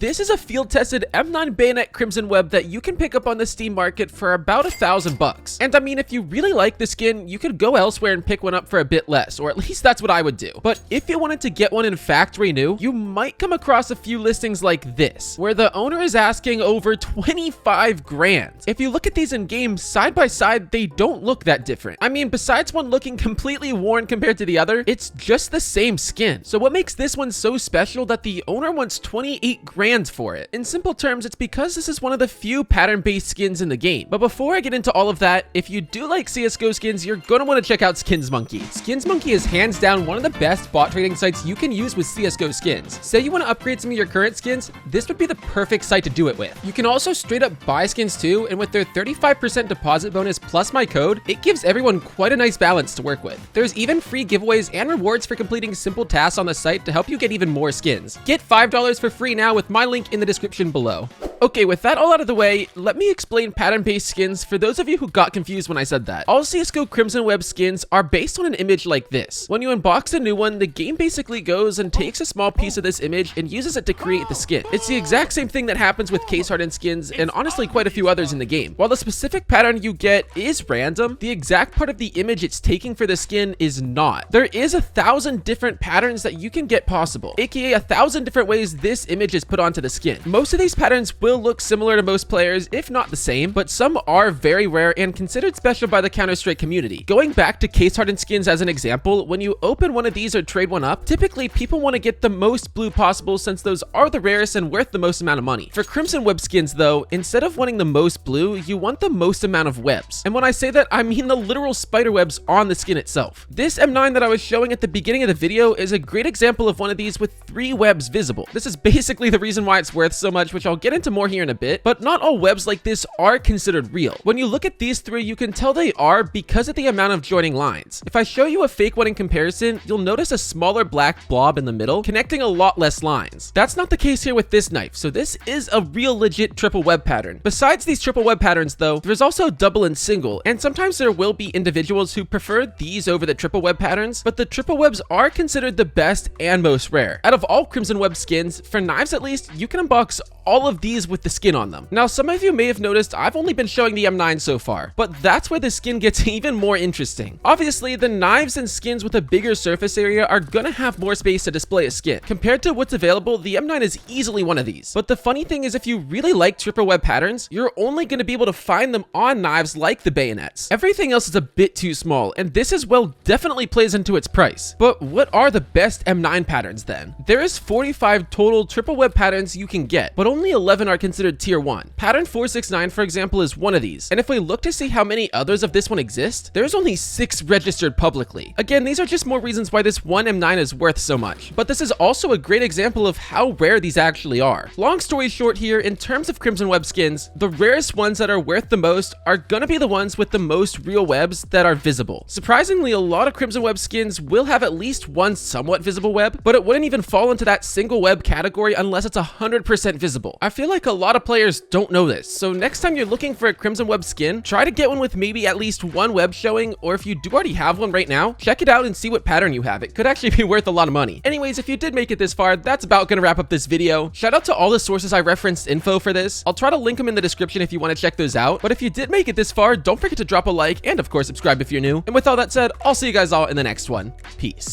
this is a field-tested M9 bayonet Crimson Web that you can pick up on the Steam market for about $1,000 And I mean, if you really like the skin, you could go elsewhere and pick one up for a bit less, or at least that's what I would do. But if you wanted to get one in factory new, you might come across a few listings like this, where the owner is asking over 25 grand. If you look at these in game side by side, they don't look that different. I mean, besides one looking completely worn compared to the other, it's just the same skin. So what makes this one so special that the owner wants 28 grand for it? In simple terms, it's because this is one of the few pattern-based skins in the game. But before I get into all of that, if you do like CSGO skins, you're gonna want to check out SkinsMonkey. SkinsMonkey is hands down one of the best bot trading sites you can use with CSGO skins. Say you want to upgrade some of your current skins, this would be the perfect site to do it with. You can also straight up buy skins too, and with their 35% deposit bonus plus my code, it gives everyone quite a nice balance to work with. There's even free giveaways and rewards for completing simple tasks on the site to help you get even more skins. Get $5 for free now with my link in the description below. Okay, with that all out of the way, let me explain pattern-based skins for those of you who got confused when I said that. All CSGO Crimson Web skins are based on an image like this. When you unbox a new one, the game basically goes and takes a small piece of this image and uses it to create the skin. It's the exact same thing that happens with case hardened skins and honestly quite a few others in the game. While the specific pattern you get is random, the exact part of the image it's taking for the skin is not. There is 1,000 different patterns that you can get possible, aka 1,000 different ways this image is put onto the skin. Most of these patterns will look similar to most players, if not the same, but some are very rare and considered special by the Counter-Strike community. Going back to case hardened skins as an example, when you open one of these or trade one up, typically people want to get the most blue possible since those are the rarest and worth the most amount of money. For Crimson Web skins though, instead of wanting the most blue, you want the most amount of webs. And when I say that, I mean the literal spider webs on the skin itself. This M9 that I was showing at the beginning of the video is a great example of one of these with 3 webs visible. This is basically the reason why it's worth so much, which I'll get into more here in a bit, but not all webs like this are considered real. When you look at these 3, you can tell they are because of the amount of joining lines. If I show you a fake one in comparison, you'll notice a smaller black blob in the middle, connecting a lot less lines. That's not the case here with this knife, so this is a real legit triple web pattern. Besides these triple web patterns though, there's also double and single, and sometimes there will be individuals who prefer these over the triple web patterns, but the triple webs are considered the best and most rare. Out of all Crimson Web skins, for knives at least, you can unbox all of these with the skin on them. Now, some of you may have noticed I've only been showing the M9 so far, but that's where the skin gets even more interesting. Obviously, the knives and skins with a bigger surface area are gonna have more space to display a skin. Compared to what's available, the M9 is easily one of these. But the funny thing is, if you really like triple web patterns, you're only gonna be able to find them on knives like the bayonets. Everything else is a bit too small, and this as well definitely plays into its price. But what are the best M9 patterns then? There is 45 total triple web patterns you can get, but only 11 are considered tier 1. Pattern 469, for example, is one of these. And if we look to see how many others of this one exist, there's only 6 registered publicly. Again, these are just more reasons why this one M9 is worth so much. But this is also a great example of how rare these actually are. Long story short here, in terms of Crimson Web skins, the rarest ones that are worth the most are gonna be the ones with the most real webs that are visible. Surprisingly, a lot of Crimson Web skins will have at least one somewhat visible web, but it wouldn't even fall into that single web category unless it's 100% visible. I feel like a lot of players don't know this, so next time you're looking for a Crimson Web skin, try to get one with maybe at least one web showing, or if you do already have one right now, check it out and see what pattern you have. It could actually be worth a lot of money. Anyways, if you did make it this far, that's about gonna wrap up this video. Shout out to all the sources I referenced info for this. I'll try to link them in the description if you want to check those out. But if you did make it this far, don't forget to drop a like and of course subscribe if you're new. And with all that said, I'll see you guys all in the next one. Peace.